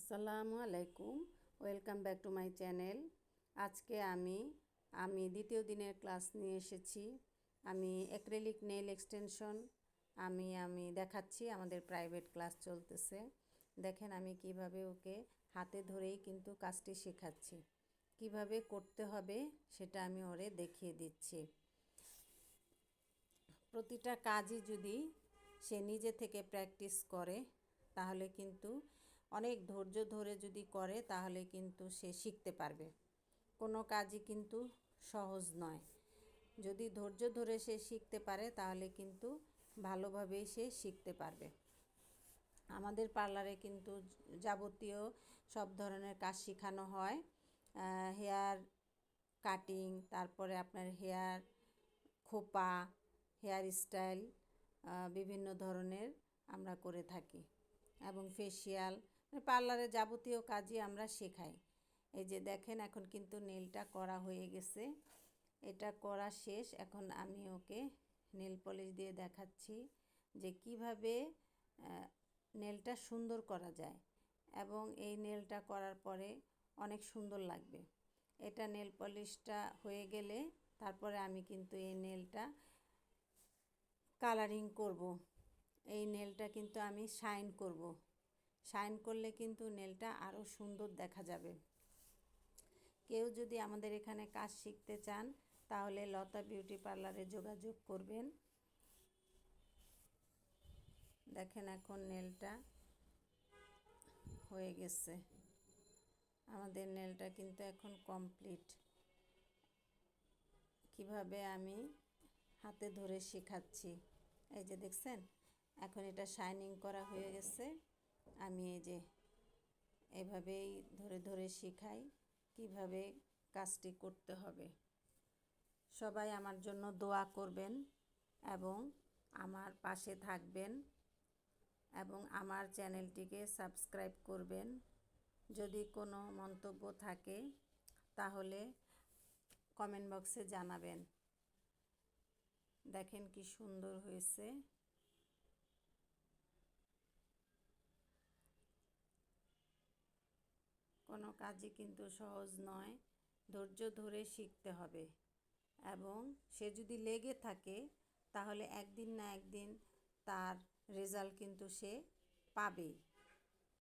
আসসালামু আলাইকুম, welcome back to my channel. আজকে আমি দ্বিতীয় দিনের ক্লাস নিয়ে এসেছি। আমি অ্যাক্রিলিক নেল এক্সটেনশন আমি দেখাচ্ছি। আমাদের প্রাইভেট ক্লাস চলতেছে। দেখেন আমি কিভাবে ওকে হাতে ধরেই কিন্তু কাজটি শেখাচ্ছি। কিভাবে করতে হবে সেটা আমি ওরে দেখিয়ে দিচ্ছি। প্রতিটা কাজই যদি সে নিজে থেকে প্র্যাকটিস করে তাহলে কিন্তু অনেক ধৈর্য ধরে যদি করে তাহলে কিন্তু সে শিখতে পারবে। কোনো কাজই কিন্তু সহজ নয়। যদি ধৈর্য ধরে সে শিখতে পারে তাহলে কিন্তু ভালোভাবেই সে শিখতে পারবে। আমাদের পার্লারে কিন্তু যাবতীয় সব ধরনের কাজ শেখানো হয়। হেয়ার কাটিং, তারপরে আপনার হেয়ার খোপা, হেয়ার স্টাইল বিভিন্ন ধরনের আমরা করে থাকি এবং ফেসিয়াল, পার্লারে যাবতীয় কাজই আমরা শেখাই। এই যে দেখেন এখন কিন্তু নেলটা করা হয়ে গেছে, এটা করা শেষ। এখন আমি ওকে নেল পলিশ দিয়ে দেখাচ্ছি যে কিভাবে নেলটা সুন্দর করা যায় এবং এই নেলটা করার পরে অনেক সুন্দর লাগবে। এটা নেল পলিশটা হয়ে গেলে তারপরে আমি কিন্তু এই নেলটা কালারিং করব। এই নেলটা কিন্তু আমি শাইন করব। শাইন করলে কিন্তু নেলটা আরও সুন্দর দেখা যাবে। কেউ যদি আমাদের এখানে কাজ শিখতে চান তাহলে লতা বিউটি পার্লারে যোগাযোগ করবেন। দেখেন এখন নেলটা হয়ে গেছে। আমাদের নেলটা কিন্তু এখন কমপ্লিট। কিভাবে আমি হাতে ধরে শেখাচ্ছি, এই যে দেখছেন এখন এটা শাইনিং করা হয়ে গেছে। আমি এই যে এভাবেই ধরে ধরে শেখাই কিভাবে কাজটি করতে হবে। সবাই আমার জন্য দোয়া করবেন এবং আমার পাশে থাকবেন এবং আমার চ্যানেলটিকে সাবস্ক্রাইব করবেন। যদি কোনো মন্তব্য থাকে তাহলে কমেন্ট বক্সে জানাবেন। দেখেন কি সুন্দর হয়েছে। কোনো কাজই কিন্তু সহজ নয়, ধৈর্য ধরে শিখতে হবে এবং সে যদি লেগে থাকে তাহলে একদিন না একদিন তার রেজাল্ট কিন্তু সে পাবেই।